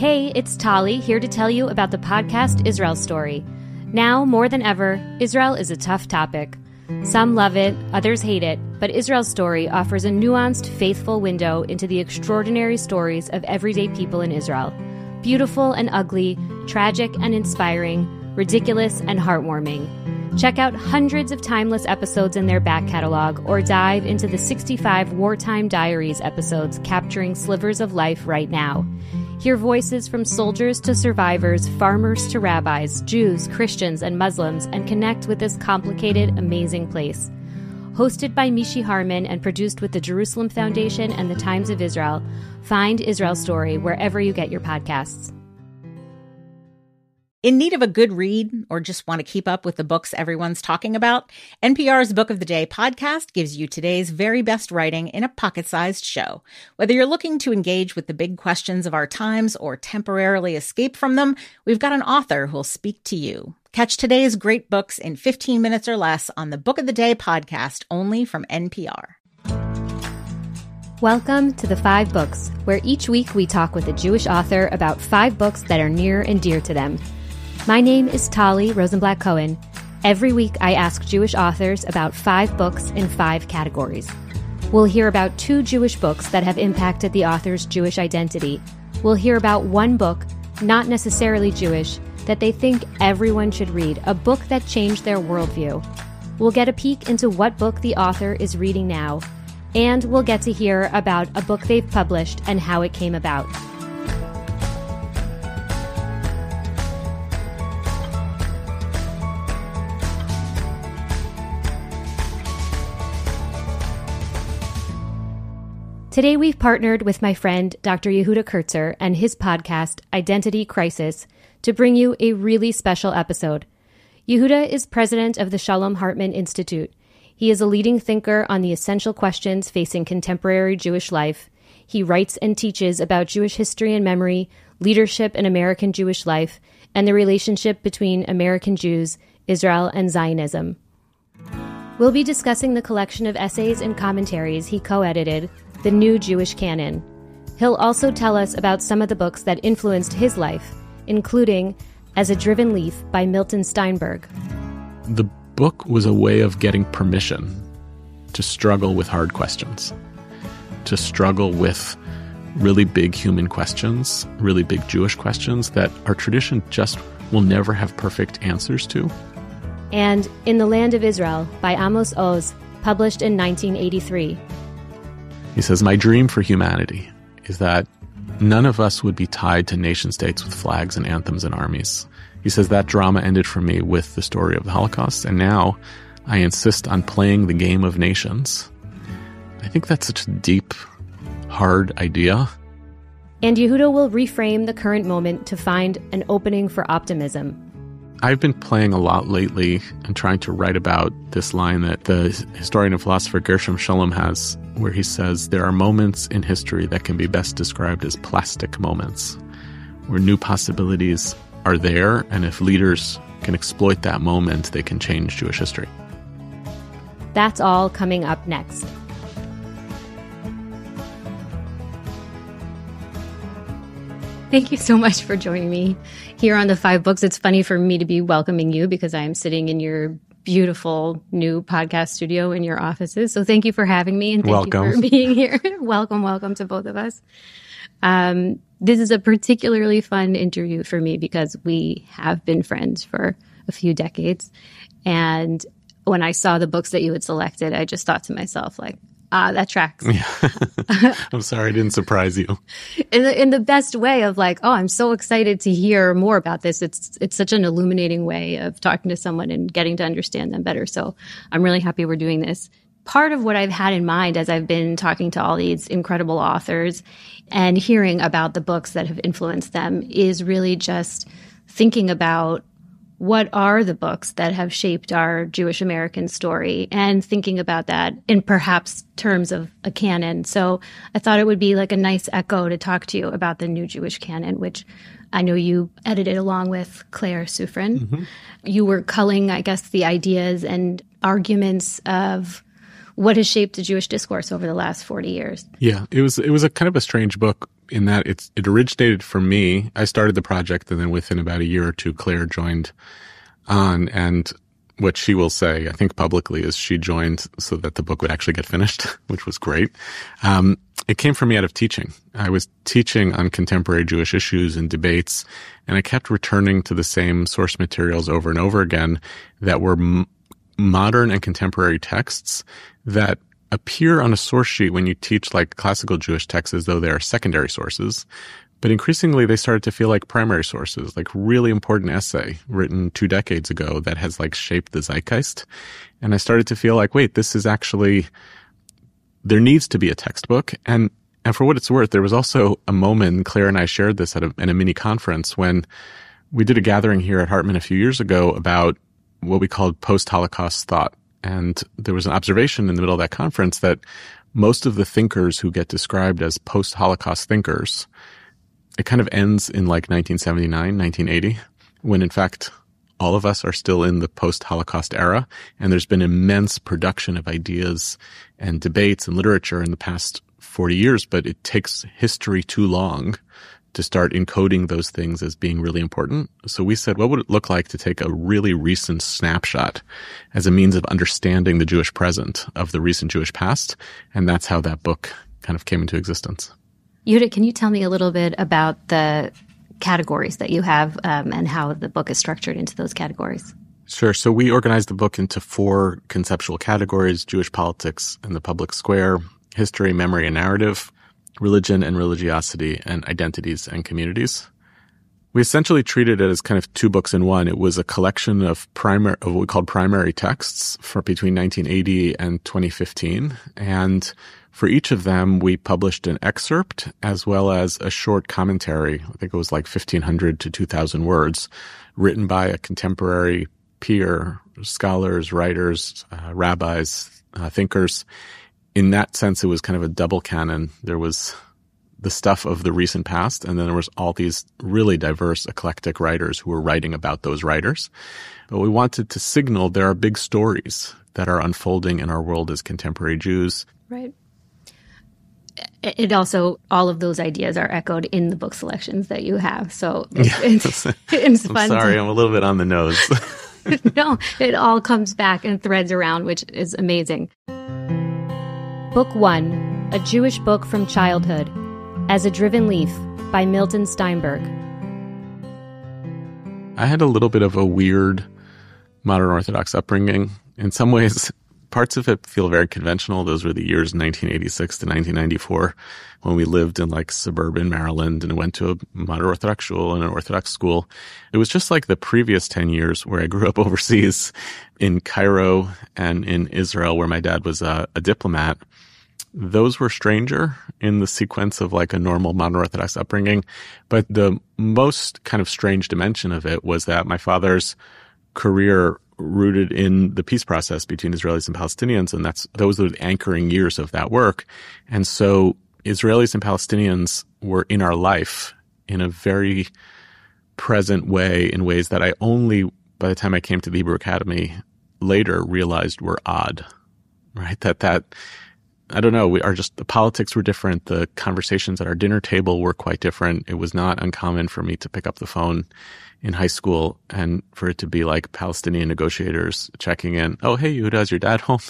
Hey, it's Tali, here to tell you about the podcast Israel Story. Now, more than ever, Israel is a tough topic. Some love it, others hate it, but Israel Story offers a nuanced, faithful window into the extraordinary stories of everyday people in Israel. Beautiful and ugly, tragic and inspiring, ridiculous and heartwarming. Check out hundreds of timeless episodes in their back catalog or dive into the 65 Wartime Diaries episodes capturing slivers of life right now. Hear voices from soldiers to survivors, farmers to rabbis, Jews, Christians, and Muslims, and connect with this complicated, amazing place. Hosted by Mishi Harman and produced with the Jerusalem Foundation and the Times of Israel, find Israel Story wherever you get your podcasts. In need of a good read or just want to keep up with the books everyone's talking about? NPR's Book of the Day podcast gives you today's very best writing in a pocket-sized show. Whether you're looking to engage with the big questions of our times or temporarily escape from them, we've got an author who'll speak to you. Catch today's great books in 15 minutes or less on the Book of the Day podcast, only from NPR. Welcome to The 5 Books, where each week we talk with a Jewish author about 5 books that are near and dear to them. My name is Tali Rosenblatt-Cohen. Every week I ask Jewish authors about 5 books in 5 categories. We'll hear about 2 Jewish books that have impacted the author's Jewish identity. We'll hear about 1 book, not necessarily Jewish, that they think everyone should read, a book that changed their worldview. We'll get a peek into what book the author is reading now, and we'll get to hear about a book they've published and how it came about. Today we've partnered with my friend Dr. Yehuda Kurtzer and his podcast, Identity Crisis, to bring you a really special episode. Yehuda is president of the Shalom Hartman Institute. He is a leading thinker on the essential questions facing contemporary Jewish life. He writes and teaches about Jewish history and memory, leadership in American Jewish life, and the relationship between American Jews, Israel, and Zionism. We'll be discussing the collection of essays and commentaries he co-edited, the new Jewish Canon. He'll also tell us about some of the books that influenced his life, including As a Driven Leaf by Milton Steinberg. The book was a way of getting permission to struggle with hard questions, to struggle with really big human questions, really big Jewish questions that our tradition just will never have perfect answers to. And In the Land of Israel by Amos Oz, published in 1983. He says, my dream for humanity is that none of us would be tied to nation states with flags and anthems and armies. He says that drama ended for me with the story of the Holocaust, and now I insist on playing the game of nations. I think that's such a deep, hard idea. And Yehuda will reframe the current moment to find an opening for optimism. I've been playing a lot lately and trying to write about this line that the historian and philosopher Gershom Scholem has, where he says there are moments in history that can be best described as plastic moments, where new possibilities are there, and if leaders can exploit that moment, they can change Jewish history. That's all coming up next. Thank you so much for joining me here on the 5 Books. It's funny for me to be welcoming you because I am sitting in your beautiful new podcast studio in your offices. So thank you for having me and thank you for being here. Welcome to both of us. This is a particularly fun interview for me because we have been friends for a few decades. And when I saw the books that you had selected, I just thought to myself, like, that tracks. Yeah. I'm sorry I didn't surprise you. In the best way of like, oh, I'm so excited to hear more about this. It's such an illuminating way of talking to someone and getting to understand them better. So I'm really happy we're doing this. Part of what I've had in mind as I've been talking to all these incredible authors and hearing about the books that have influenced them is really just thinking about what are the books that have shaped our Jewish American story and thinking about that in perhaps terms of a canon. So I thought it would be like a nice echo to talk to you about the new Jewish canon, which I know you edited along with Claire Soufrin. Mm-hmm. You were culling, I guess, the ideas and arguments of what has shaped the Jewish discourse over the last 40 years. Yeah, it was a kind of a strange book in that it originated from me. I started the project, and then within about a year or two, Claire joined on, and what she will say, I think publicly, is she joined so that the book would actually get finished, which was great. It came from me out of teaching. I was teaching on contemporary Jewish issues and debates, and I kept returning to the same source materials over and over again that were modern and contemporary texts that appear on a source sheet when you teach like classical Jewish texts as though they are secondary sources. But increasingly, they started to feel like primary sources, like really important essay written 2 decades ago that has like shaped the zeitgeist. And I started to feel like, wait, this is actually, there needs to be a textbook. And for what it's worth, there was also a moment, Claire and I shared this at a mini conference when we did a gathering here at Hartman a few years ago about what we called post-Holocaust thought. And there was an observation in the middle of that conference that most of the thinkers who get described as post-Holocaust thinkers, it kind of ends in like 1979, 1980, when in fact all of us are still in the post-Holocaust era. And there's been immense production of ideas and debates and literature in the past 40 years, but it takes history too long to start encoding those things as being really important. So we said, what would it look like to take a really recent snapshot as a means of understanding the Jewish present of the recent Jewish past? And that's how that book kind of came into existence. Yehuda, can you tell me a little bit about the categories that you have and how the book is structured into those categories? Sure. So we organized the book into 4 conceptual categories: Jewish politics and the public square, history, memory, and narrative, religion and religiosity, and identities and communities. We essentially treated it as kind of 2 books in one. It was a collection of what we called primary texts for between 1980 and 2015. And for each of them, we published an excerpt as well as a short commentary. I think it was like 1,500 to 2,000 words written by a contemporary peer, scholars, writers, rabbis, thinkers. In that sense, it was kind of a double canon. There was the stuff of the recent past, and then there was all these really diverse, eclectic writers who were writing about those writers. But we wanted to signal there are big stories that are unfolding in our world as contemporary Jews. Right. It also, all of those ideas are echoed in the book selections that you have. So it's fun. I'm sorry, I'm a little bit on the nose. No, it all comes back and threads around, which is amazing. Book 1, A Jewish Book from Childhood, As a Driven Leaf by Milton Steinberg. I had a little bit of a weird modern Orthodox upbringing. In some ways, parts of it feel very conventional. Those were the years 1986 to 1994 when we lived in like suburban Maryland and went to a modern Orthodox shul and an Orthodox school. It was just like the previous 10 years where I grew up overseas in Cairo and in Israel, where my dad was a diplomat. Those were stranger in the sequence of like a normal modern Orthodox upbringing. But the most kind of strange dimension of it was that my father's career rooted in the peace process between Israelis and Palestinians, and those were the anchoring years of that work. And so Israelis and Palestinians were in our life in a very present way, in ways that I only, by the time I came to the Hebrew Academy later, realized were odd, right? That I don't know, the politics were different. The conversations at our dinner table were quite different. It was not uncommon for me to pick up the phone in high school and for it to be like Palestinian negotiators checking in. Oh, hey, Yehuda, is your dad home?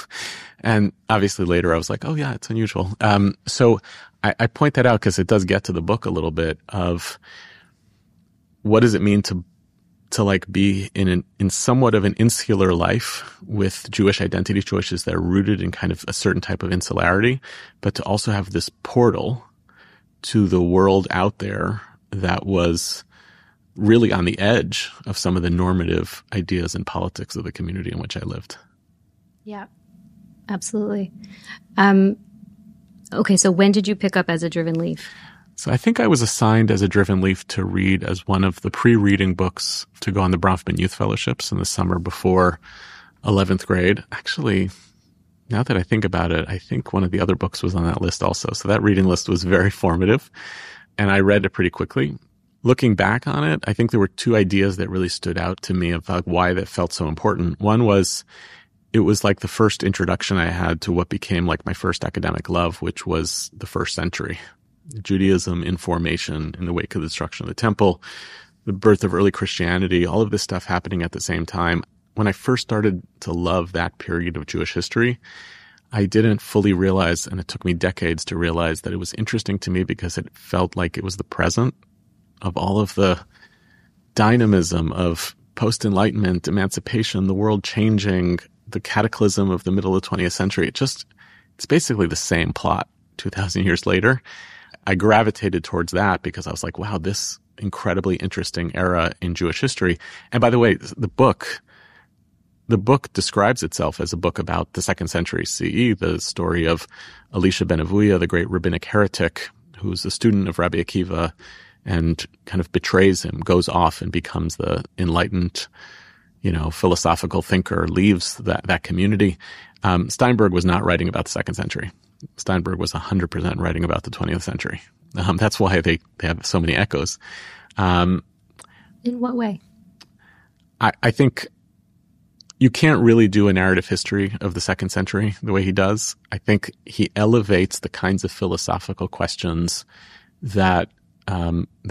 And obviously later I was like, oh yeah, it's unusual. So I point that out because it does get to the book a little bit of what does it mean to like be in somewhat of an insular life with Jewish identity choices that are rooted in kind of a certain type of insularity, but to also have this portal to the world out there that was really on the edge of some of the normative ideas and politics of the community in which I lived. Yeah, absolutely. Okay, so when did you pick up As a Driven Leaf? So I think I was assigned As a Driven Leaf to read as one of the pre-reading books to go on the Bronfman Youth Fellowships in the summer before 11th grade. Actually, now that I think about it, I think one of the other books was on that list also. So that reading list was very formative, and I read it pretty quickly. Looking back on it, I think there were 2 ideas that really stood out to me of why that felt so important. One was it was like the first introduction I had to what became like my first academic love, which was the first century. Judaism in formation in the wake of the destruction of the temple, the birth of early Christianity, all of this stuff happening at the same time. When I first started to love that period of Jewish history, I didn't fully realize, and it took me decades to realize, that it was interesting to me because it felt like it was the present of all of the dynamism of post-Enlightenment, emancipation, the world changing, the cataclysm of the middle of the 20th century. It's basically the same plot 2,000 years later. I gravitated towards that because I was like, wow, this incredibly interesting era in Jewish history. And by the way, the book describes itself as a book about the 2nd century CE, the story of Elisha ben Avuya, the great rabbinic heretic, who's a student of Rabbi Akiva and kind of betrays him, goes off and becomes the enlightened, philosophical thinker, leaves that community. Steinberg was not writing about the 2nd century. Steinberg was 100% writing about the 20th century. That's why they have so many echoes. In what way? I think you can't really do a narrative history of the 2nd century the way he does. I think he elevates the kinds of philosophical questions that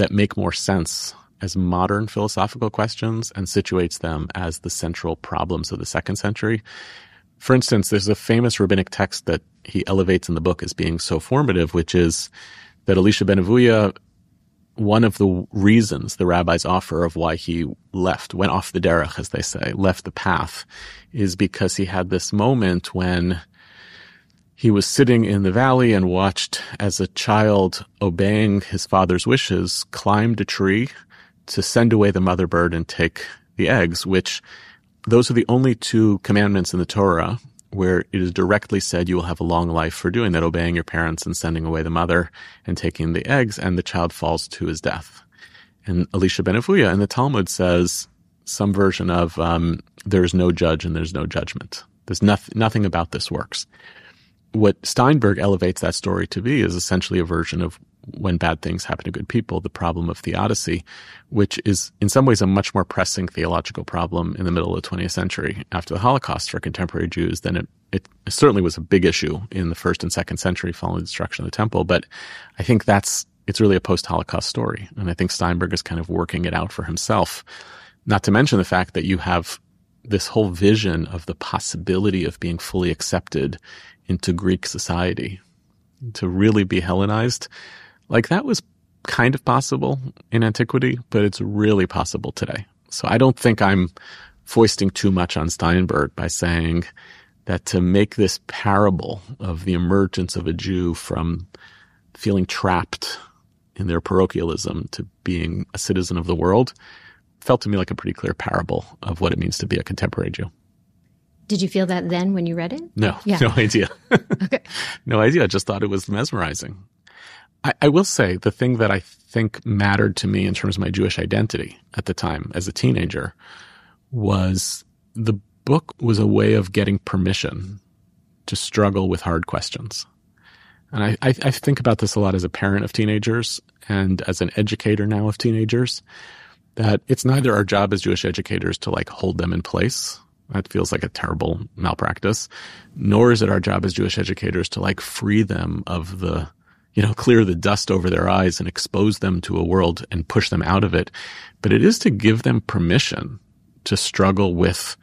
make more sense as modern philosophical questions and situates them as the central problems of the 2nd century. For instance, there's a famous rabbinic text that he elevates in the book as being so formative, which is that Elisha ben Avuya, one of the reasons the rabbis offer of why he went off the derech, as they say, left the path, is because he had this moment when he was sitting in the valley and watched as a child, obeying his father's wishes, climbed a tree to send away the mother bird and take the eggs, which those are the only 2 commandments in the Torah where it is directly said you will have a long life for doing that, obeying your parents and sending away the mother and taking the eggs, and the child falls to his death. And Elisha ben Avuya in the Talmud says some version of there's no judge and there's no judgment. There's nothing about this works. What Steinberg elevates that story to be is essentially a version of when bad things happen to good people, the problem of theodicy, which is in some ways a much more pressing theological problem in the middle of the 20th century after the Holocaust for contemporary Jews than it certainly was a big issue in the 1st and 2nd century following the destruction of the temple. But I think it's really a post-Holocaust story. And I think Steinberg is kind of working it out for himself. Not to mention the fact that you have this whole vision of the possibility of being fully accepted into Greek society, to really be Hellenized. Like, that was kind of possible in antiquity, but it's really possible today. So I don't think I'm foisting too much on Steinberg by saying that to make this parable of the emergence of a Jew from feeling trapped in their parochialism to being a citizen of the world felt to me like a pretty clear parable of what it means to be a contemporary Jew. Did you feel that then when you read it? No, yeah. No idea. Okay. No idea. I just thought it was mesmerizing. I will say the thing that I think mattered to me in terms of my Jewish identity at the time as a teenager was the book was a way of getting permission to struggle with hard questions. And I think about this a lot as a parent of teenagers and as an educator now of teenagers, that it's neither our job as Jewish educators to like hold them in place. That feels like a terrible malpractice. Nor is it our job as Jewish educators to like free them of the, clear the dust over their eyes and expose them to a world and push them out of it. But it is to give them permission to struggle with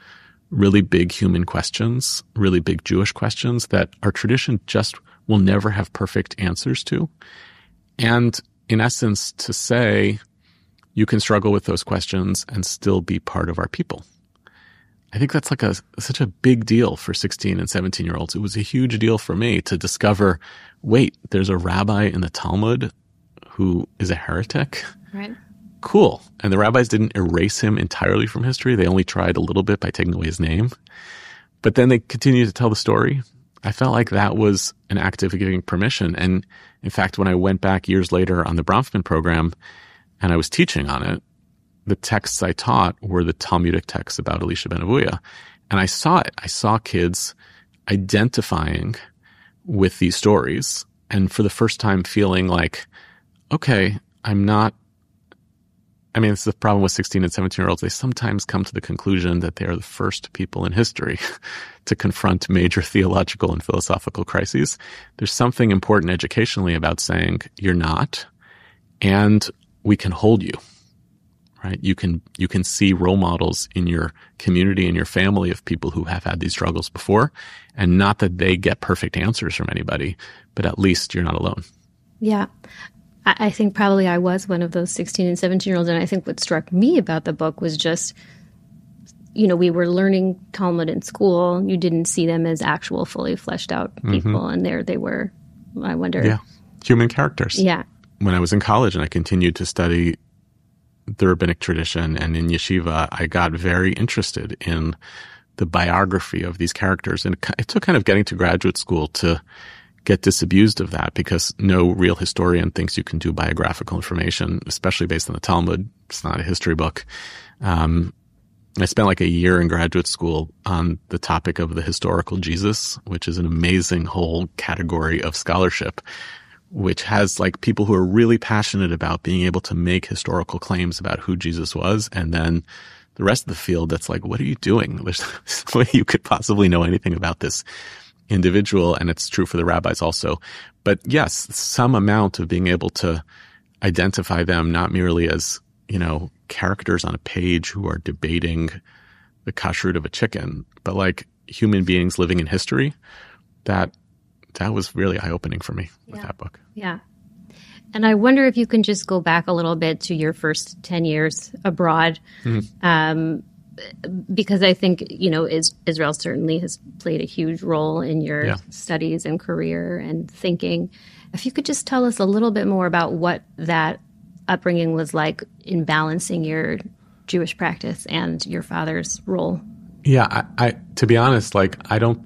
really big human questions, really big Jewish questions that our tradition just will never have perfect answers to. And in essence, to say you can struggle with those questions and still be part of our people. I think that's like such a big deal for 16 and 17-year-olds. It was a huge deal for me to discover, wait, there's a rabbi in the Talmud who is a heretic? Right. Cool. And the rabbis didn't erase him entirely from history. They only tried a little bit by taking away his name. But then they continued to tell the story. I felt like that was an act of giving permission. And in fact, when I went back years later on the Bronfman program and I was teaching on it, the texts I taught were the Talmudic texts about Elisha ben Avuya. And I saw it. I saw kids identifying with these stories and for the first time feeling like, okay, I'm not I mean, it's the problem with 16 and 17-year-olds. They sometimes come to the conclusion that they are the first people in history to confront major theological and philosophical crises. There's something important educationally about saying you're not, and we can hold you, right? You can see role models in your community and your family of people who have had these struggles before, and not that they get perfect answers from anybody, but at least you're not alone. Yeah. I think probably I was one of those 16 and 17-year-olds. And I think what struck me about the book was just, we were learning Talmud in school. You didn't see them as actual, fully fleshed out people. And there they were, I wonder. Yeah, human characters. Yeah. When I was in college and I continued to study the rabbinic tradition and in yeshiva, I got very interested in the biography of these characters. And it took kind of getting to graduate school to get disabused of that, because no real historian thinks you can do biographical information, especially based on the Talmud. It's not a history book. I spent like a year in graduate school on the topic of the historical Jesus, which is an amazing whole category of scholarship, which has like people who are really passionate about being able to make historical claims about who Jesus was. And then the rest of the field that's like, what are you doing? There's no way you could possibly know anything about this individual, and it's true for the rabbis also. But yes, some amount of being able to identify them not merely as, characters on a page who are debating the kashrut of a chicken, but like human beings living in history, that was really eye-opening for me with that book. Yeah. And I wonder if you can just go back a little bit to your first 10 years abroad. Because I think, Israel certainly has played a huge role in your studies and career and thinking. If you could just tell us a little bit more about what that upbringing was like in balancing your Jewish practice and your father's role. Yeah, I to be honest, like I don't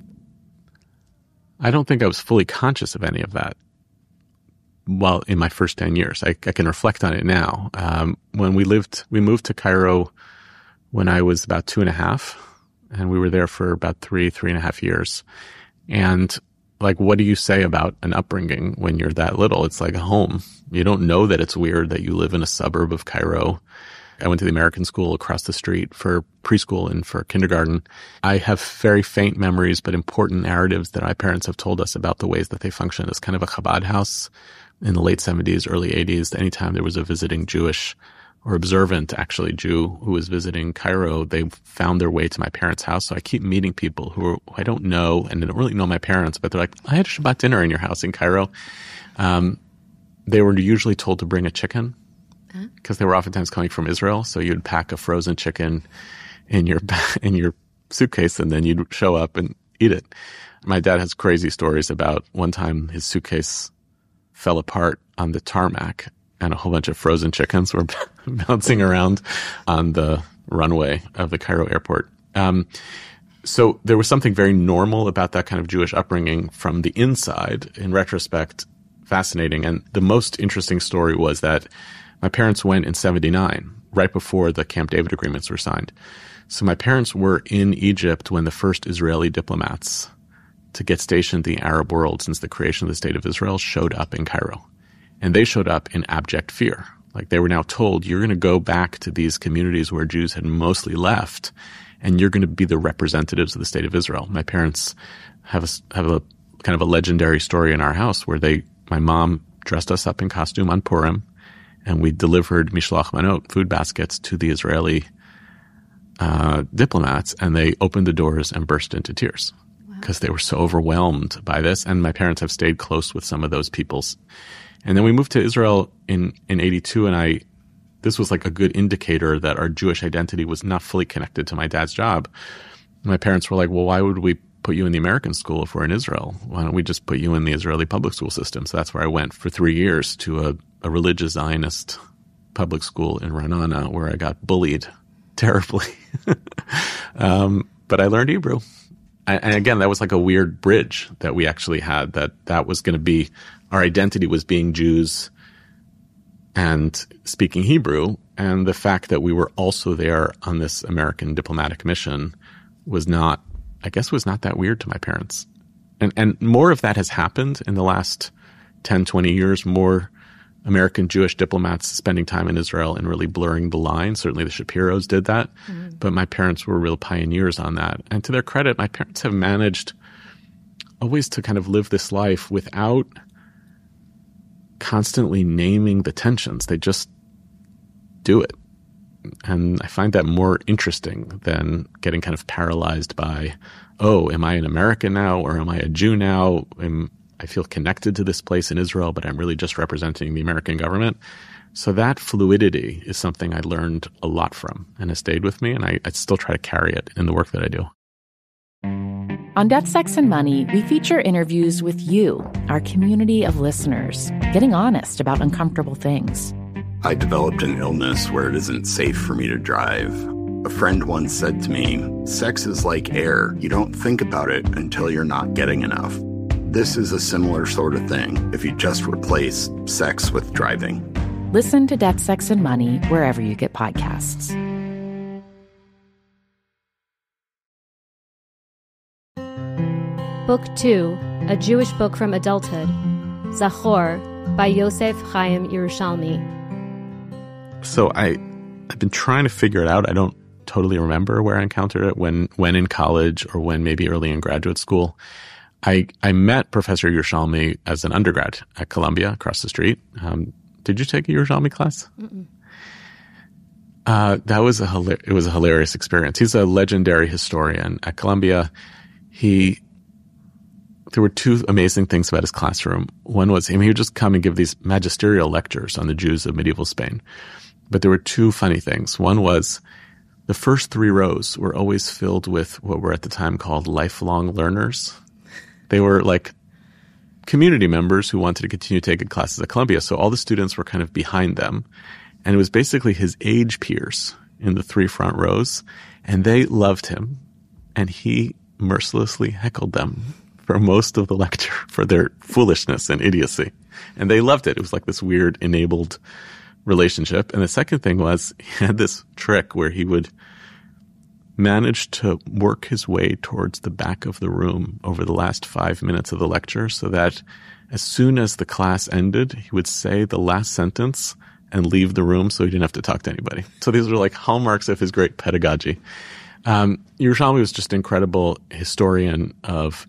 think I was fully conscious of any of that. Well, in my first 10 years, I can reflect on it now. When we moved to Cairo when I was about 2.5, and we were there for about 3.5 years. And like, what do you say about an upbringing when you're that little? It's like a home. You don't know that it's weird that you live in a suburb of Cairo. I went to the American school across the street for preschool and for kindergarten. I have very faint memories, but important narratives that my parents have told us about the ways that they function as kind of a Chabad house in the late 70s, early 80s. Anytime there was a visiting Jewish or observant, actually, Jew who was visiting Cairo, they found their way to my parents' house. So I keep meeting people who I don't know, and they don't really know my parents, but they're like, I had a Shabbat dinner in your house in Cairo. They were usually told to bring a chicken because they were oftentimes coming from Israel. So you'd pack a frozen chicken in your suitcase, and then you'd show up and eat it. My dad has crazy stories about one time his suitcase fell apart on the tarmac, and a whole bunch of frozen chickens were bouncing around on the runway of the Cairo airport. So there was something very normal about that kind of Jewish upbringing from the inside. In retrospect, fascinating. And the most interesting story was that my parents went in 79, right before the Camp David agreements were signed. So my parents were in Egypt when the first Israeli diplomats to get stationed in the Arab world since the creation of the State of Israel showed up in Cairo. And they showed up in abject fear. Like, they were now told, you're going to go back to these communities where Jews had mostly left, and you're going to be the representatives of the State of Israel. My parents have a kind of a legendary story in our house where my mom dressed us up in costume on Purim, and we delivered mishloach manot, food baskets, to the Israeli diplomats, and they opened the doors and burst into tears because they were so overwhelmed by this. And my parents have stayed close with some of those peoples. And then we moved to Israel in 82, and this was like a good indicator that our Jewish identity was not fully connected to my dad's job. My parents were like, well, why would we put you in the American school if we're in Israel? Why don't we just put you in the Israeli public school system? So that's where I went for 3 years to a religious Zionist public school in Ra'anana, where I got bullied terribly. But I learned Hebrew. And again, that was like a weird bridge that we actually had, that was going to be, our identity was being Jews and speaking Hebrew. And the fact that we were also there on this American diplomatic mission was not that weird to my parents. And more of that has happened in the last 10, 20 years, more American Jewish diplomats spending time in Israel and really blurring the line. Certainly the Shapiros did that, but my parents were real pioneers on that. And to their credit, my parents have managed always to kind of live this life without constantly naming the tensions. They just do it. And I find that more interesting than getting kind of paralyzed by, oh, am I an American now or am I a Jew now? I feel connected to this place in Israel, but I'm really just representing the American government. So that fluidity is something I learned a lot from and has stayed with me, and I still try to carry it in the work that I do. On Death, Sex, and Money, we feature interviews with you, our community of listeners, getting honest about uncomfortable things. I developed an illness where it isn't safe for me to drive. A friend once said to me, sex is like air. You don't think about it until you're not getting enough. This is a similar sort of thing if you just replace sex with driving. Listen to Death, Sex, and Money wherever you get podcasts. Book 2, A Jewish Book from Adulthood, Zachor, by Yosef Chaim Yerushalmi. So I've been trying to figure it out. I don't totally remember where I encountered it, when in college or when maybe early in graduate school. I met Professor Yerushalmi as an undergrad at Columbia across the street. Did you take a Yerushalmi class? It was a hilarious experience. He's a legendary historian at Columbia. There were two amazing things about his classroom. One was, he would just come and give these magisterial lectures on the Jews of medieval Spain. But there were two funny things. One was the first 3 rows were always filled with what were at the time called lifelong learners. They were like community members who wanted to continue taking classes at Columbia. So all the students were kind of behind them. And it was basically his age peers in the 3 front rows. And they loved him. And he mercilessly heckled them for most of the lecture for their foolishness and idiocy. And they loved it. It was like this weird enabled relationship. And the second thing was, he had this trick where he would manage to work his way towards the back of the room over the last 5 minutes of the lecture, so that as soon as the class ended, he would say the last sentence and leave the room so he didn't have to talk to anybody. So these were like hallmarks of his great pedagogy. Yerushalmi was just an incredible historian of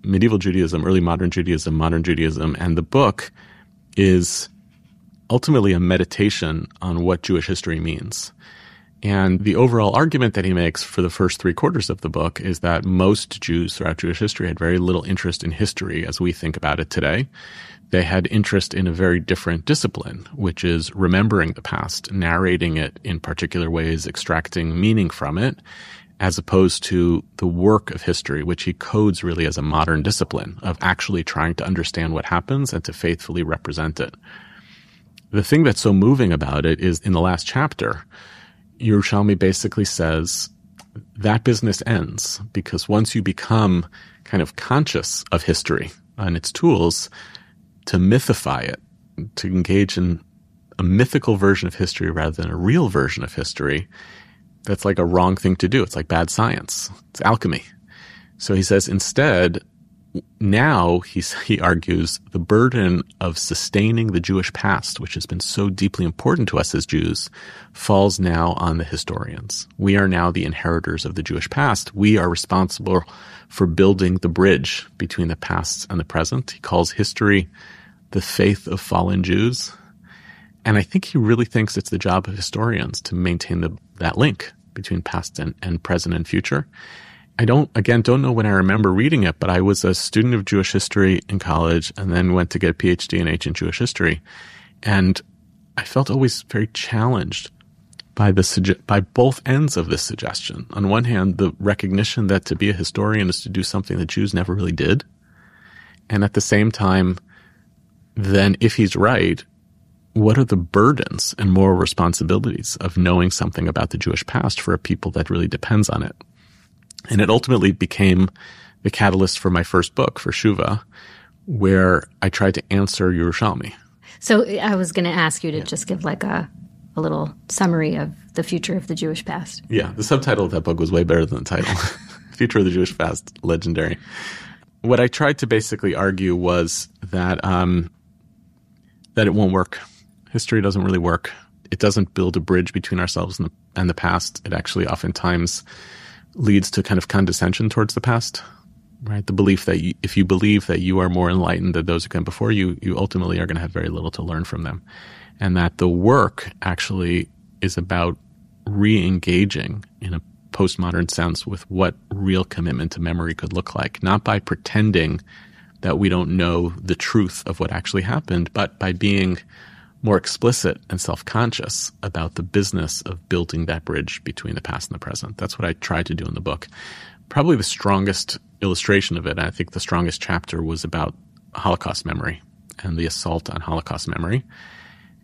medieval Judaism, early modern Judaism, and the book is ultimately a meditation on what Jewish history means. And the overall argument that he makes for the first 3/4 of the book is that most Jews throughout Jewish history had very little interest in history as we think about it today. They had interest in a very different discipline, which is remembering the past, narrating it in particular ways, extracting meaning from it, as opposed to the work of history, which he codes really as a modern discipline of actually trying to understand what happens and to faithfully represent it. The thing that's so moving about it is in the last chapter, Yerushalmi basically says that business ends because once you become kind of conscious of history and its tools, to mythify it, to engage in a mythical version of history rather than a real version of history, that's like a wrong thing to do. It's like bad science. It's alchemy. So he says instead, now he argues the burden of sustaining the Jewish past, which has been so deeply important to us as Jews, falls now on the historians. We are now the inheritors of the Jewish past. We are responsible for building the bridge between the past and the present. He calls history the faith of fallen Jews. And I think he really thinks it's the job of historians to maintain that link between past and present and future. I don't know when I remember reading it, but I was a student of Jewish history in college and then went to get a PhD in ancient Jewish history. And I felt always very challenged by both ends of this suggestion. On one hand, the recognition that to be a historian is to do something that Jews never really did. And at the same time, then if he's right, what are the burdens and moral responsibilities of knowing something about the Jewish past for a people that really depends on it? And it ultimately became the catalyst for my first book, for Shuvah, where I tried to answer Yerushalmi. So I was going to ask you to just give like a little summary of the future of the Jewish past. Yeah, the subtitle of that book was way better than the title. Future of the Jewish Past, legendary. What I tried to basically argue was that it won't work. History doesn't really work. It doesn't build a bridge between ourselves and the past. It actually oftentimes leads to kind of condescension towards the past, right? The belief that if you believe that you are more enlightened than those who came before you, you ultimately are going to have very little to learn from them. And that the work actually is about re-engaging in a postmodern sense with what real commitment to memory could look like, not by pretending that we don't know the truth of what actually happened, but by being more explicit and self-conscious about the business of building that bridge between the past and the present. That's what I tried to do in the book. Probably the strongest illustration of it, and I think the strongest chapter, was about Holocaust memory and the assault on Holocaust memory.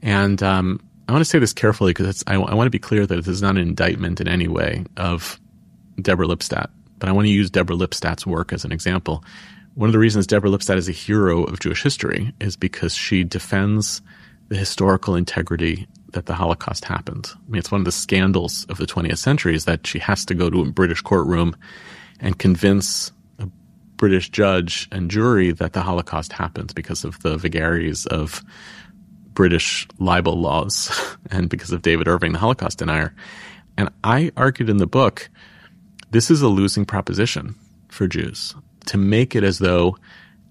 And I want to say this carefully because I want to be clear that it is not an indictment in any way of Deborah Lipstadt, but I want to use Deborah Lipstadt's work as an example. One of the reasons Deborah Lipstadt is a hero of Jewish history is because she defends the historical integrity that the Holocaust happened. I mean, it's one of the scandals of the 20th century is that she has to go to a British courtroom and convince a British judge and jury that the Holocaust happened because of the vagaries of British libel laws and because of David Irving, the Holocaust denier. And I argued in the book, this is a losing proposition for Jews, to make it as though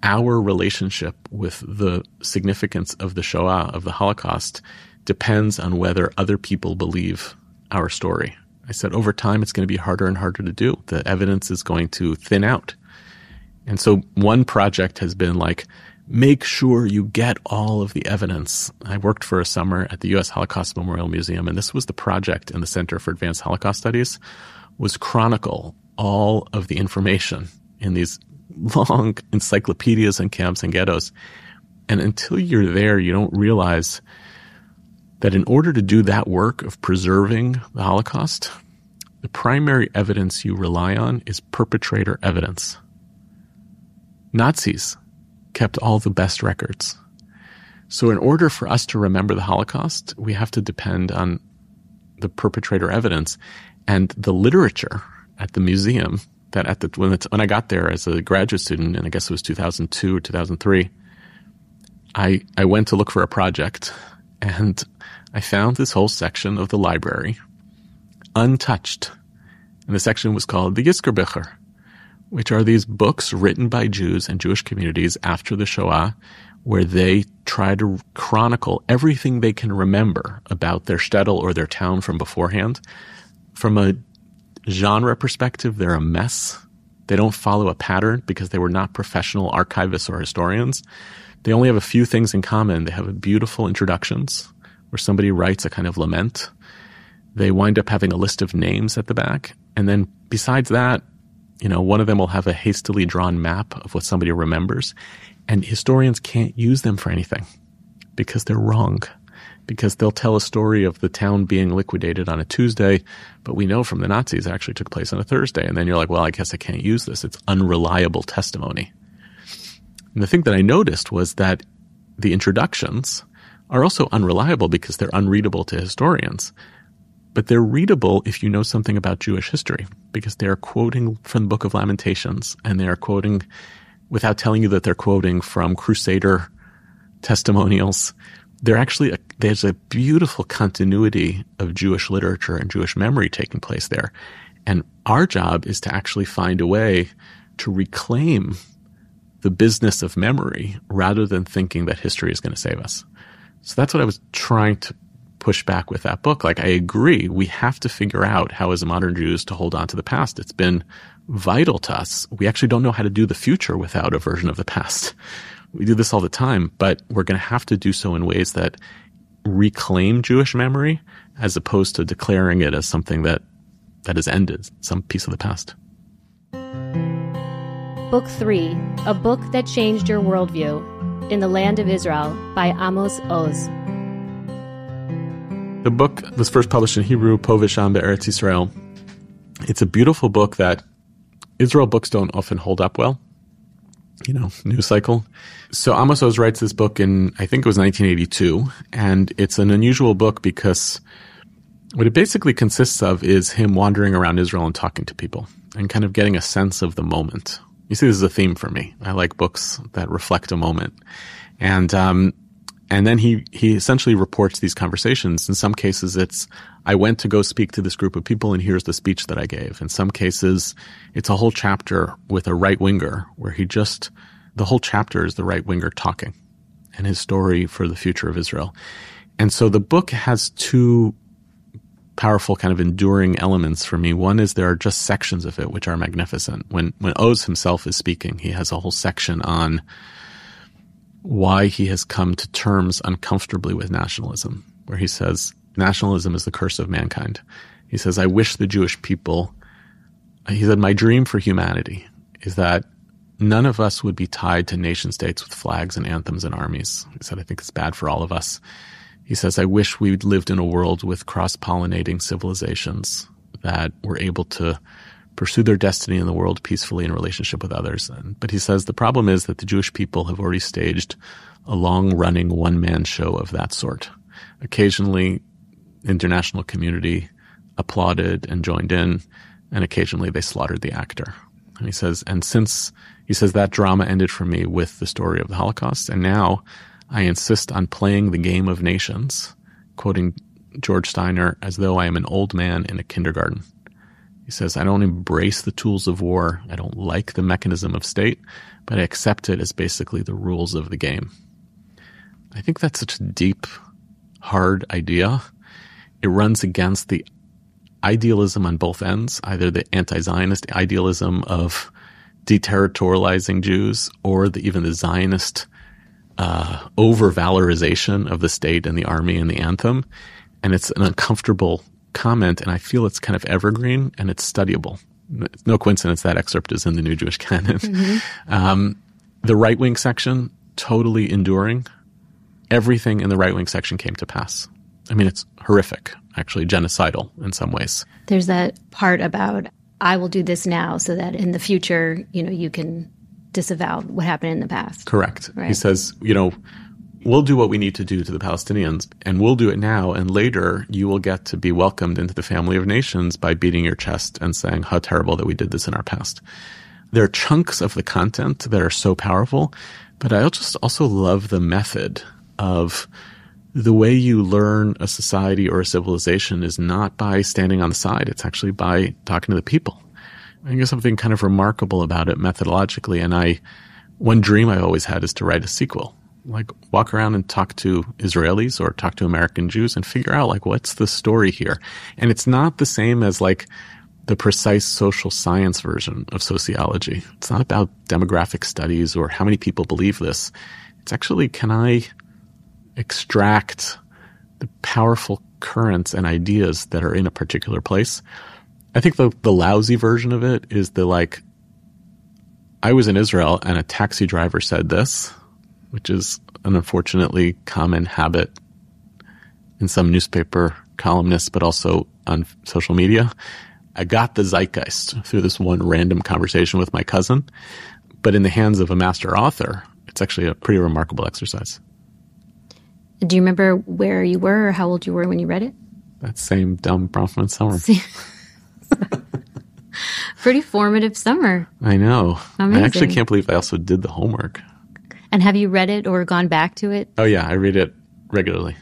our relationship with the significance of the Shoah, of the Holocaust, depends on whether other people believe our story. I said over time it's going to be harder and harder to do. The evidence is going to thin out. And so one project has been like, make sure you get all of the evidence. I worked for a summer at the U.S. Holocaust Memorial Museum, and this was the project in the Center for Advanced Holocaust Studies, was chronicle all of the information in these long encyclopedias and camps and ghettos. And until you're there, you don't realize that in order to do that work of preserving the Holocaust, the primary evidence you rely on is perpetrator evidence. Nazis kept all the best records. So in order for us to remember the Holocaust, we have to depend on the perpetrator evidence. And the literature at the museum, that when I got there as a graduate student, and I guess it was 2002 or 2003, I went to look for a project, and I found this whole section of the library untouched. And the section was called the Yiskerbücher, which are these books written by Jews and Jewish communities after the Shoah, where they try to chronicle everything they can remember about their shtetl or their town from beforehand. From a genre perspective, they're a mess. They don't follow a pattern because they were not professional archivists or historians. They only have a few things in common. They have beautiful introductions where somebody writes a kind of lament. They wind up having a list of names at the back. And then besides that, one of them will have a hastily drawn map of what somebody remembers. And historians can't use them for anything because they're wrong. Because they'll tell a story of the town being liquidated on a Tuesday, but we know from the Nazis it actually took place on a Thursday. And then you're like, well, I guess I can't use this. It's unreliable testimony. And the thing that I noticed was that the introductions are also unreliable because they're unreadable to historians. But they're readable if you know something about Jewish history, because they're quoting from the Book of Lamentations, and they are quoting without telling you that they're quoting from Crusader testimonials. There's a beautiful continuity of Jewish literature and Jewish memory taking place there. And our job is to actually find a way to reclaim the business of memory rather than thinking that history is going to save us. So that's what I was trying to push back with that book. Like, I agree, we have to figure out how as modern Jews to hold on to the past. It's been vital to us. We actually don't know how to do the future without a version of the past. We do this all the time, but we're going to have to do so in ways that reclaim Jewish memory as opposed to declaring it as something that has ended, some piece of the past. Book 3, A Book That Changed Your Worldview, In the Land of Israel by Amos Oz. The book was first published in Hebrew, Po V'Sham Be'eretz Yisrael. It's a beautiful book that Israel books don't often hold up well. News cycle. So Amos Oz writes this book in, I think it was 1982, and it's an unusual book because what it basically consists of is him wandering around Israel and talking to people and kind of getting a sense of the moment. You see, this is a theme for me. I like books that reflect a moment. And And then he essentially reports these conversations. In some cases, it's, I went to go speak to this group of people and here's the speech that I gave. In some cases, it's a whole chapter with a right-winger where the whole chapter is the right-winger talking and his story for the future of Israel. And so the book has two powerful kind of enduring elements for me. One is there are just sections of it which are magnificent. When Oz himself is speaking, he has a whole section on why he has come to terms uncomfortably with nationalism, where he says, nationalism is the curse of mankind. He says, I wish the Jewish people, he said, my dream for humanity is that none of us would be tied to nation states with flags and anthems and armies. He said, I think it's bad for all of us. He says, I wish we'd lived in a world with cross-pollinating civilizations that were able to pursue their destiny in the world peacefully in relationship with others. But he says the problem is that the Jewish people have already staged a long-running one-man show of that sort. Occasionally, international community applauded and joined in, and occasionally they slaughtered the actor. And he says that drama ended for me with the story of the Holocaust, and now I insist on playing the game of nations, quoting George Steiner, as though I am an old man in a kindergarten. He says, I don't embrace the tools of war. I don't like the mechanism of state, but I accept it as basically the rules of the game. I think that's such a deep, hard idea. It runs against the idealism on both ends, either the anti-Zionist idealism of deterritorializing Jews or even the Zionist over-valorization of the state and the army and the anthem. And it's an uncomfortable comment, and I feel it's kind of evergreen and it's studyable. It's no coincidence that excerpt is in the New Jewish Canon. Mm-hmm. The right-wing section, totally enduring. Everything in the right-wing section came to pass. I mean, it's horrific, actually genocidal in some ways. There's that part about, I will do this now so that in the future, you can disavow what happened in the past. Correct. Right. He says, we'll do what we need to do to the Palestinians, and we'll do it now, and later you will get to be welcomed into the family of nations by beating your chest and saying how terrible that we did this in our past. There are chunks of the content that are so powerful, but I just also love the method of the way you learn a society or a civilization is not by standing on the side. It's actually by talking to the people. I think there's something kind of remarkable about it methodologically, and one dream I always had is to write a sequel. Like walk around and talk to Israelis or talk to American Jews and figure out like what's the story here. And it's not the same as like the precise social science version of sociology. It's not about demographic studies or how many people believe this. It's actually, can I extract the powerful currents and ideas that are in a particular place? I think the lousy version of it is I was in Israel and a taxi driver said this, which is an unfortunately common habit in some newspaper columnists, but also on social media. I got the zeitgeist through this one random conversation with my cousin, but in the hands of a master author, it's actually a pretty remarkable exercise. Do you remember where you were or how old you were when you read it? That same dumb Bronfman summer. Pretty formative summer. I know. Amazing. I actually can't believe I also did the homework. And have you read it or gone back to it? Oh, yeah. I read it regularly.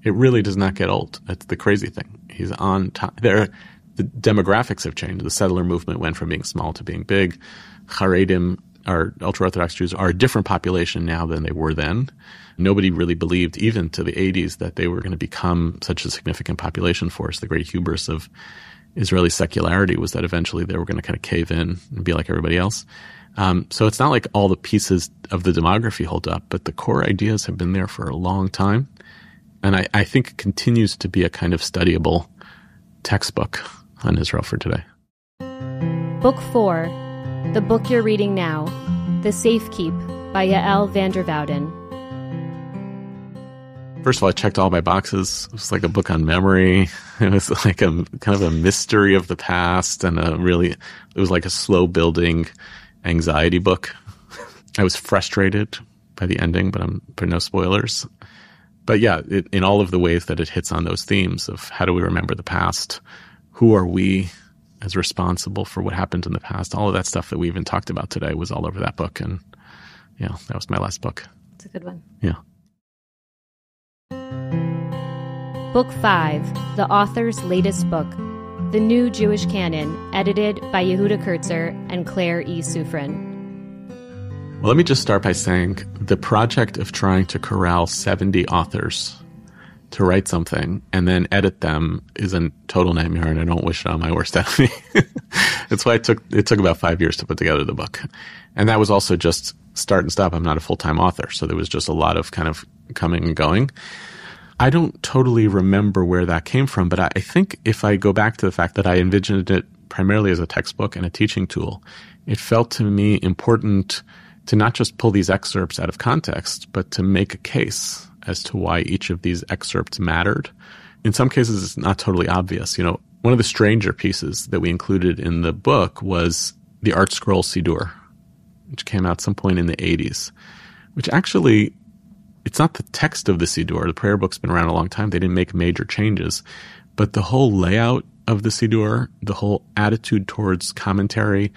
It really does not get old. That's the crazy thing. He's on top. The demographics have changed. The settler movement went from being small to being big. Haredim, or ultra-Orthodox Jews, are a different population now than they were then. Nobody really believed, even to the 80s, that they were going to become such a significant population force. The great hubris of Israeli secularity was that eventually they were going to kind of cave in and be like everybody else. So it's not like all the pieces of the demography hold up, but the core ideas have been there for a long time. And I think it continues to be a kind of studyable textbook on Israel for today. Book 4, the book you're reading now, The Safekeep by Yael van der Wouden. First of all, I checked all my boxes. It was like a book on memory. It was like a kind of a mystery of the past, and it was like a slow building anxiety book. I was frustrated by the ending, but I'm putting no spoilers. But yeah, in all of the ways that it hits on those themes of how do we remember the past, who are we as responsible for what happened in the past, all of that stuff that we even talked about today was all over that book. And yeah, that was my last book. It's a good one. Yeah. Book 5, the author's latest book, The New Jewish Canon, edited by Yehuda Kurtzer and Claire E. Sufrin. Well, let me just start by saying the project of trying to corral 70 authors to write something and then edit them is a total nightmare, and I don't wish it on my worst enemy. That's why it took about 5 years to put together the book. And that was also just start and stop. I'm not a full-time author, so there was just a lot of kind of coming and going. I don't totally remember where that came from, but I think if I go back to the fact that I envisioned it primarily as a textbook and a teaching tool, it felt to me important to not just pull these excerpts out of context, but to make a case as to why each of these excerpts mattered. In some cases, it's not totally obvious. You know, one of the stranger pieces that we included in the book was the Art Scroll Siddur, which came out some point in the 80s, which actually, it's not the text of the Siddur. The prayer book's been around a long time. They didn't make major changes. But the whole layout of the Siddur, the whole attitude towards commentary,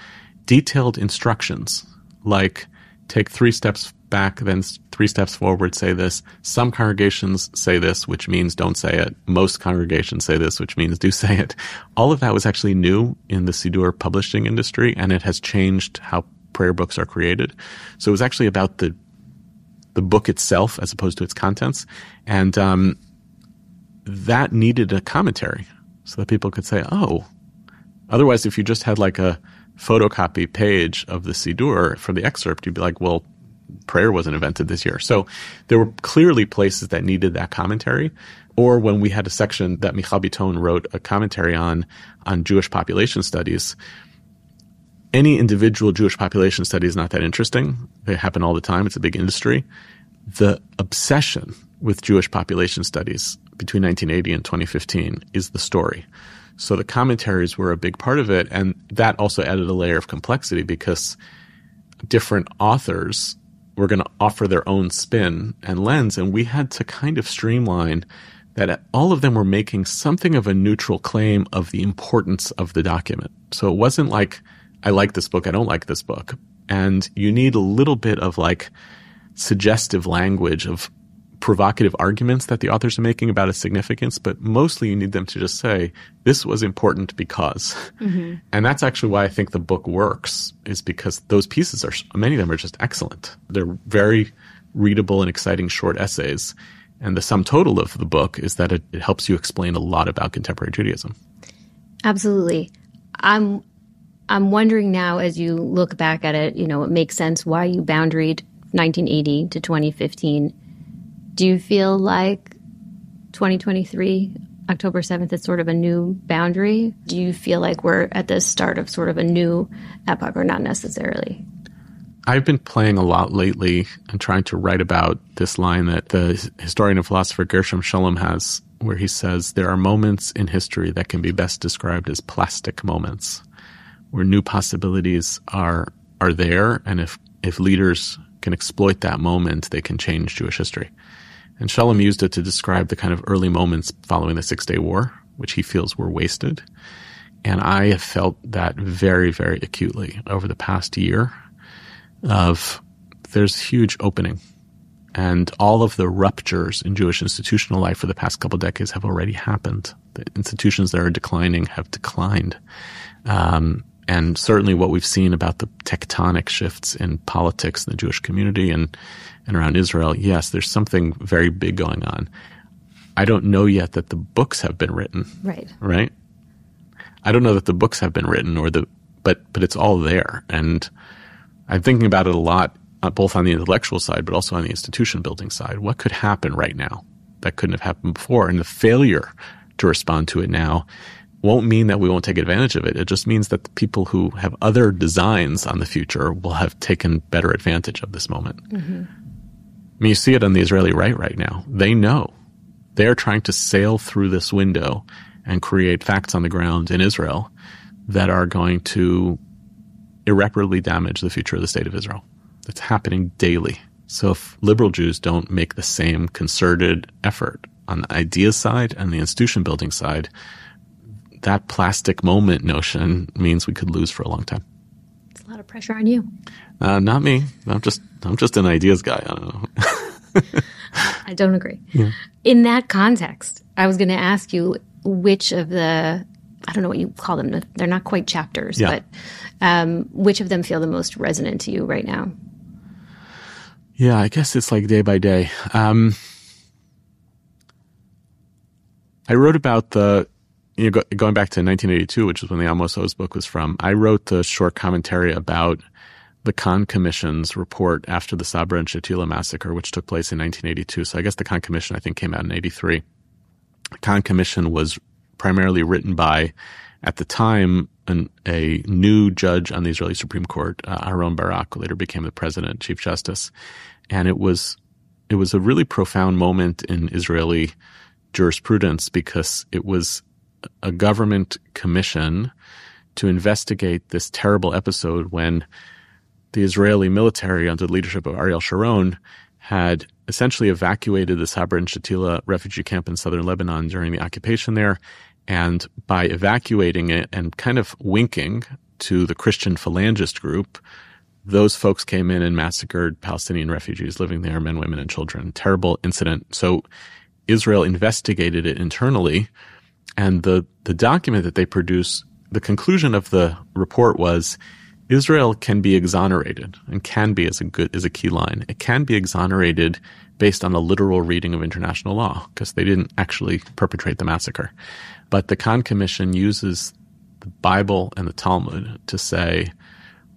detailed instructions, like take 3 steps back, then 3 steps forward, say this. Some congregations say this, which means don't say it. Most congregations say this, which means do say it. All of that was actually new in the Siddur publishing industry, and it has changed how prayer books are created. So it was actually about the book itself as opposed to its contents. And that needed a commentary so that people could say, oh, otherwise if you just had like a photocopy page of the Siddur for the excerpt, you'd be like, well, prayer wasn't invented this year. So there were clearly places that needed that commentary. Or when we had a section that Michal Biton wrote a commentary on Jewish population studies, any individual Jewish population study is not that interesting. They happen all the time. It's a big industry. The obsession with Jewish population studies between 1980 and 2015 is the story. So the commentaries were a big part of it, and that also added a layer of complexity because different authors were going to offer their own spin and lens, and we had to kind of streamline that all of them were making something of a neutral claim of the importance of the document. So it wasn't like, I like this book, I don't like this book. And you need a little bit of like suggestive language of provocative arguments that the authors are making about its significance, but mostly you need them to just say, this was important because. Mm-hmm. And that's actually why I think the book works, is because those pieces many of them are just excellent. They're very readable and exciting short essays. And the sum total of the book is that it helps you explain a lot about contemporary Judaism. Absolutely. I'm wondering now, as you look back at it, it makes sense why you boundaried 1980 to 2015. Do you feel like 2023, October 7th, is sort of a new boundary? Do you feel like we're at the start of sort of a new epoch, or not necessarily? I've been playing a lot lately and trying to write about this line that the historian and philosopher Gershom Scholem has, where he says, there are moments in history that can be best described as plastic moments, where new possibilities are there, and if leaders can exploit that moment, they can change Jewish history. And Scholem used it to describe the kind of early moments following the Six-Day War, which he feels were wasted. And I have felt that very, very acutely over the past year of there's huge opening. And all of the ruptures in Jewish institutional life for the past couple of decades have already happened. The institutions that are declining have declined. And certainly what we've seen about the tectonic shifts in politics in the Jewish community and around Israel, yes, there's something very big going on. I don't know yet that the books have been written. Right? I don't know that the books have been written but it's all there. And I'm thinking about it a lot, both on the intellectual side, but also on the institution building side. What could happen right now that couldn't have happened before? And the failure to respond to it now won't mean that we won't take advantage of it. It just means that the people who have other designs on the future will have taken better advantage of this moment. Mm-hmm. I mean, you see it on the Israeli right now. They know. They're trying to sail through this window and create facts on the ground in Israel that are going to irreparably damage the future of the state of Israel. It's happening daily. So if liberal Jews don't make the same concerted effort on the ideas side and the institution building side, that plastic moment notion means we could lose for a long time. It's a lot of pressure on you. Not me. I'm just an ideas guy. I don't know. I don't agree. Yeah. In that context, I was going to ask you which of the, I don't know what you call them, they're not quite chapters, but which of them feel the most resonant to you right now? Yeah, I guess it's like day by day. I wrote about going back to 1982, which is when the Amos Oz book was from. I wrote the short commentary about the Kahn Commission's report after the Sabra and Shatila massacre, which took place in 1982. So I guess the Kahn Commission, I think, came out in 83. The Kahn Commission was primarily written by, at the time, a new judge on the Israeli Supreme Court, Aaron Barak, who later became the president, Chief Justice. And it was a really profound moment in Israeli jurisprudence because it was a government commission to investigate this terrible episode when the Israeli military, under the leadership of Ariel Sharon, had essentially evacuated the Sabra and Shatila refugee camp in southern Lebanon during the occupation there. And by evacuating it and kind of winking to the Christian Phalangist group, those folks came in and massacred Palestinian refugees living there, men, women, and children. Terrible incident. So Israel investigated it internally, and the document that they produced, the conclusion of the report was Israel can be exonerated, and can be is a key line. It can be exonerated based on a literal reading of international law because they didn't actually perpetrate the massacre. But the Kahn Commission uses the Bible and the Talmud to say,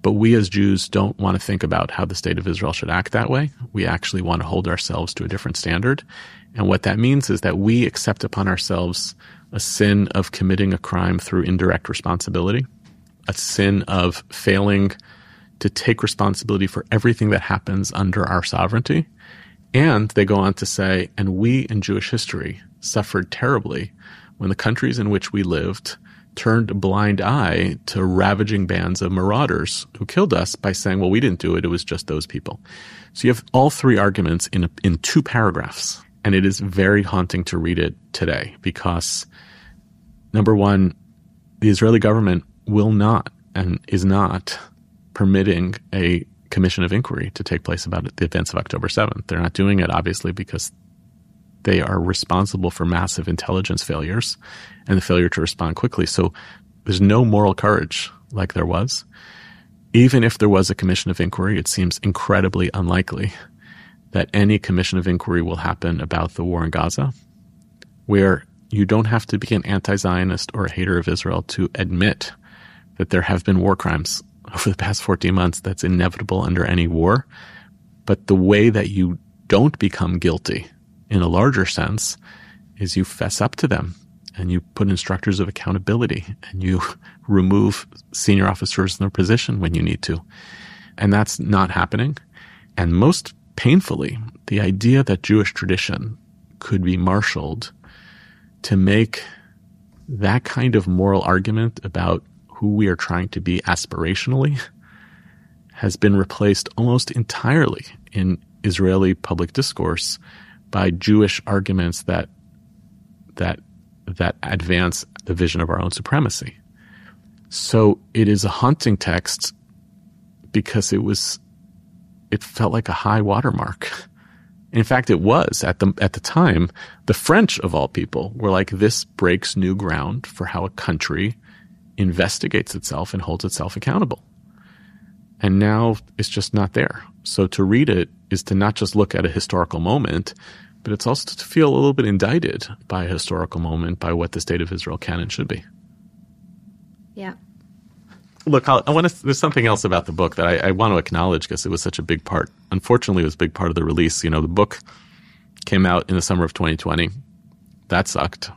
but we as Jews don't want to think about how the state of Israel should act that way. We actually want to hold ourselves to a different standard. And what that means is that we accept upon ourselves a sin of committing a crime through indirect responsibility, a sin of failing to take responsibility for everything that happens under our sovereignty. And they go on to say, and we in Jewish history suffered terribly when the countries in which we lived turned a blind eye to ravaging bands of marauders who killed us by saying, well, we didn't do it, it was just those people. So you have all three arguments in 2 paragraphs. And it is very haunting to read it today because, number one, the Israeli government will not and is not permitting a commission of inquiry to take place about the events of October 7th. They're not doing it, obviously, because they are responsible for massive intelligence failures and the failure to respond quickly. So there's no moral courage like there was. Even if there was a commission of inquiry, it seems incredibly unlikely that any commission of inquiry will happen about the war in Gaza, where you don't have to be an anti-Zionist or a hater of Israel to admit that there have been war crimes over the past 14 months. That's inevitable under any war. But the way that you don't become guilty in a larger sense is you fess up to them and you put instructors of accountability and you remove senior officers in their position when you need to. And that's not happening. And most painfully, the idea that Jewish tradition could be marshaled to make that kind of moral argument about who we are trying to be aspirationally has been replaced almost entirely in Israeli public discourse by Jewish arguments that advance the vision of our own supremacy. So it is a haunting text because it felt like a high watermark. In fact, it was at the time. The French, of all people, were like, this breaks new ground for how a country investigates itself and holds itself accountable. And now it's just not there. So to read it is to not just look at a historical moment, but it's also to feel a little bit indicted by a historical moment, by what the State of Israel canon should be. Yeah. Look, there's something else about the book that I want to acknowledge because it was such a big part. Unfortunately, it was a big part of the release. The book came out in the summer of 2020. That sucked.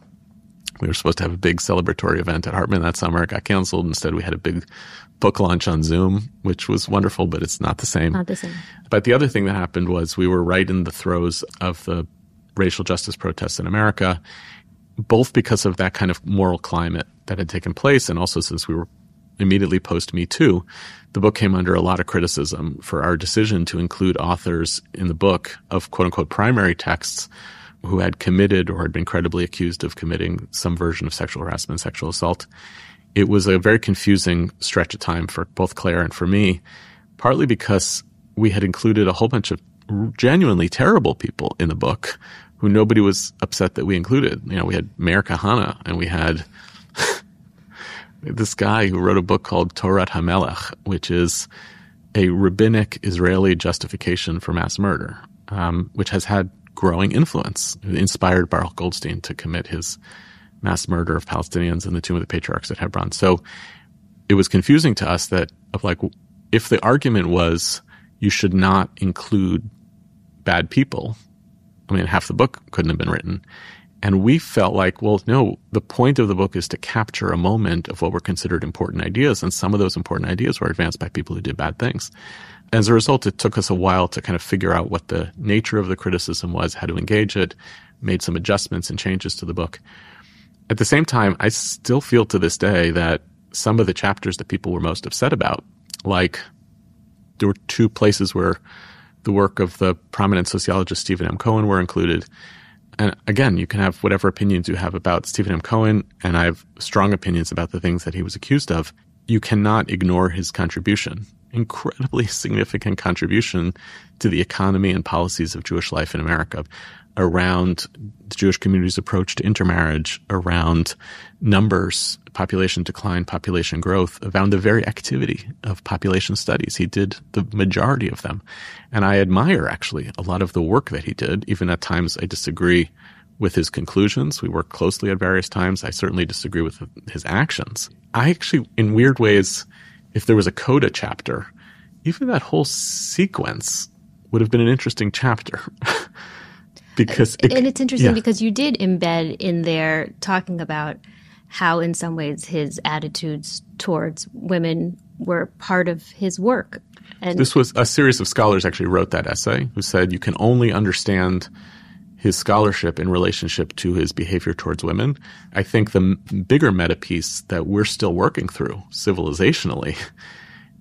We were supposed to have a big celebratory event at Hartman that summer. It got canceled. Instead, we had a big book launch on Zoom, which was wonderful, but it's not the same. Not the same. But the other thing that happened was we were right in the throes of the racial justice protests in America, both because of that kind of moral climate that had taken place, and also since we were immediately post Me Too, the book came under a lot of criticism for our decision to include authors in the book of quote-unquote primary texts who had committed or had been credibly accused of committing some version of sexual harassment, sexual assault. It was a very confusing stretch of time for both Claire and for me, partly because we had included a whole bunch of genuinely terrible people in the book who nobody was upset that we included. You know, we had Meir Kahana, and we had this guy who wrote a book called Torat HaMelech, which is a rabbinic Israeli justification for mass murder, which has had growing influence. It inspired Baruch Goldstein to commit his mass murder of Palestinians in the Tomb of the Patriarchs at Hebron. So it was confusing to us that, if the argument was you should not include bad people, I mean, half the book couldn't have been written. And we felt like, well, no, the point of the book is to capture a moment of what were considered important ideas. And some of those important ideas were advanced by people who did bad things. As a result, it took us a while to kind of figure out what the nature of the criticism was, how to engage it, made some adjustments and changes to the book. At the same time, I still feel to this day that some of the chapters that people were most upset about, like there were 2 places where the work of the prominent sociologist Stephen M. Cohen were included. And again, you can have whatever opinions you have about Stephen M. Cohen, and I have strong opinions about the things that he was accused of. You cannot ignore his contribution, incredibly significant contribution to the economy and policies of Jewish life in America, around the Jewish community's approach to intermarriage, around numbers, population decline, population growth, around the very activity of population studies. He did the majority of them. And I admire, actually, a lot of the work that he did. Even at times I disagree with his conclusions. We work closely at various times. I certainly disagree with his actions. I actually, in weird ways, if there was a coda chapter, even that whole sequence would have been an interesting chapter. Because and it's interesting because you did embed in there talking about how in some ways his attitudes towards women were part of his work. And this was a series of scholars actually wrote that essay who said you can only understand his scholarship in relationship to his behavior towards women. I think the bigger meta piece that we're still working through civilizationally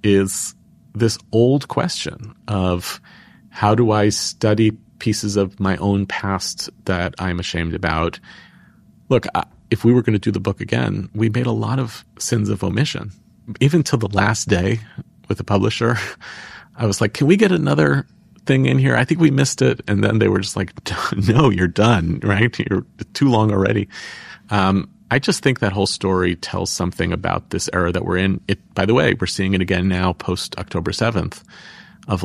is this old question of how do I study pieces of my own past that I'm ashamed about. Look, if we were going to do the book again, we made a lot of sins of omission. Even till the last day with the publisher, I was like, can we get another thing in here? I think we missed it. And then they were just like, no, you're done, right? You're too long already. I just think that whole story tells something about this era that we're in. By the way, we're seeing it again now post October 7th of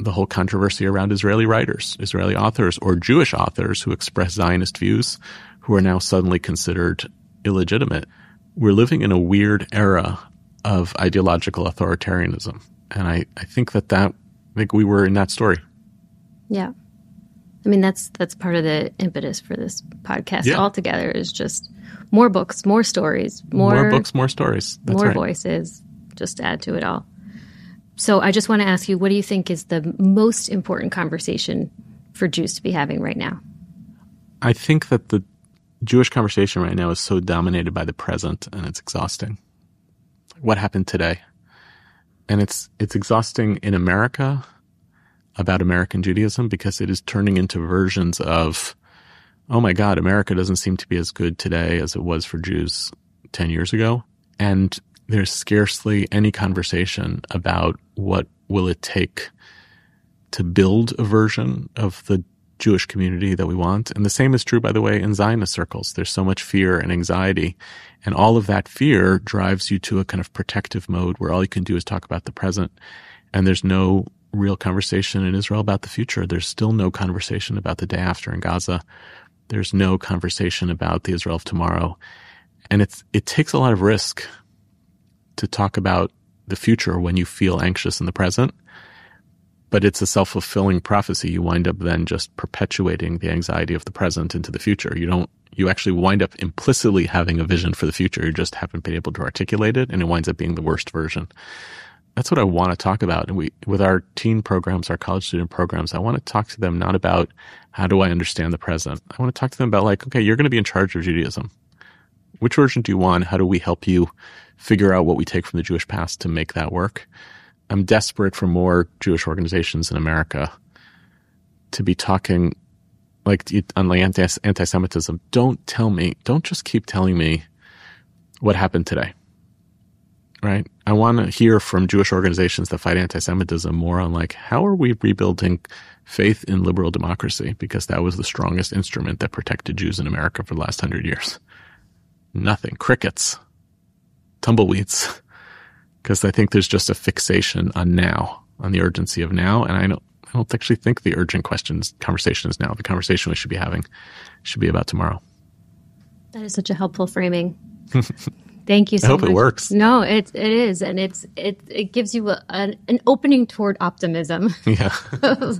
the whole controversy around Israeli writers, Israeli authors, or Jewish authors who express Zionist views who are now suddenly considered illegitimate. We're living in a weird era of ideological authoritarianism. And I think I think we were in that story. Yeah. I mean, that's part of the impetus for this podcast altogether is just more books, more stories, more books, more stories. That's more right. Voices, just to add to it all. So I just want to ask you, what do you think is the most important conversation for Jews to be having right now? I think that the Jewish conversation right now is so dominated by the present, and it's exhausting. What happened today? And it's exhausting in America about American Judaism because it is turning into versions of, oh my God, America doesn't seem to be as good today as it was for Jews 10 years ago. And there's scarcely any conversation about what will it take to build a version of the Jewish community that we want. And the same is true, by the way, in Zionist circles. There's so much fear and anxiety. And all of that fear drives you to a kind of protective mode where all you can do is talk about the present. And there's no real conversation in Israel about the future. There's still no conversation about the day after in Gaza. There's no conversation about the Israel of tomorrow. And it takes a lot of risk to talk about the future when you feel anxious in the present, but it's a self-fulfilling prophecy. You wind up then just perpetuating the anxiety of the present into the future. You actually wind up implicitly having a vision for the future. You just haven't been able to articulate it, and it winds up being the worst version. That's what I want to talk about. And with our teen programs, our college student programs, I want to talk to them not about how do I understand the present. I want to talk to them about okay, you're going to be in charge of Judaism. Which version do you want? How do we help you figure out what we take from the Jewish past to make that work? I'm desperate for more Jewish organizations in America to be talking on anti-Semitism. Don't just keep telling me what happened today. right? I want to hear from Jewish organizations that fight anti-Semitism more on like, how are we rebuilding faith in liberal democracy? Because that was the strongest instrument that protected Jews in America for the last 100 years. Nothing. Crickets. Tumbleweeds. Because I think there's just a fixation on now, on the urgency of now. And I don't actually think the urgent conversation is now. The conversation we should be having should be about tomorrow. That is such a helpful framing. Thank you so much. I hope it works. No, it is. And it gives you an opening toward optimism. Yeah.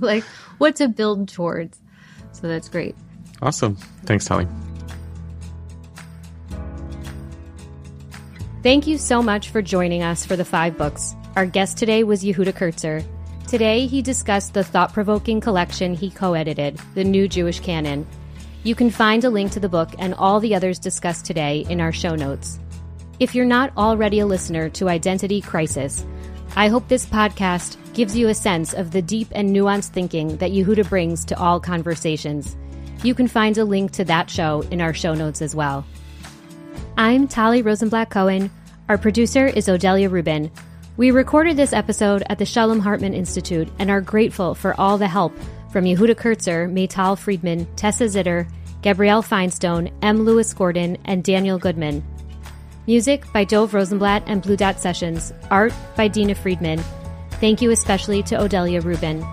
Like what to build towards. So that's great. Awesome. Thanks, Tali. Thank you so much for joining us for the 5 books. Our guest today was Yehuda Kurtzer. Today, he discussed the thought-provoking collection he co-edited, The New Jewish Canon. You can find a link to the book and all the others discussed today in our show notes. If you're not already a listener to Identity Crisis, I hope this podcast gives you a sense of the deep and nuanced thinking that Yehuda brings to all conversations. You can find a link to that show in our show notes as well. I'm Tali Rosenblatt-Cohen. Our producer is Odelia Rubin. We recorded this episode at the Shalom Hartman Institute and are grateful for all the help from Yehuda Kurtzer, Maytal Friedman, Tessa Zitter, Gabrielle Feinstone, M. Lewis Gordon, and Daniel Goodman. Music by Dove Rosenblatt and Blue Dot Sessions. Art by Dina Friedman. Thank you especially to Odelia Rubin.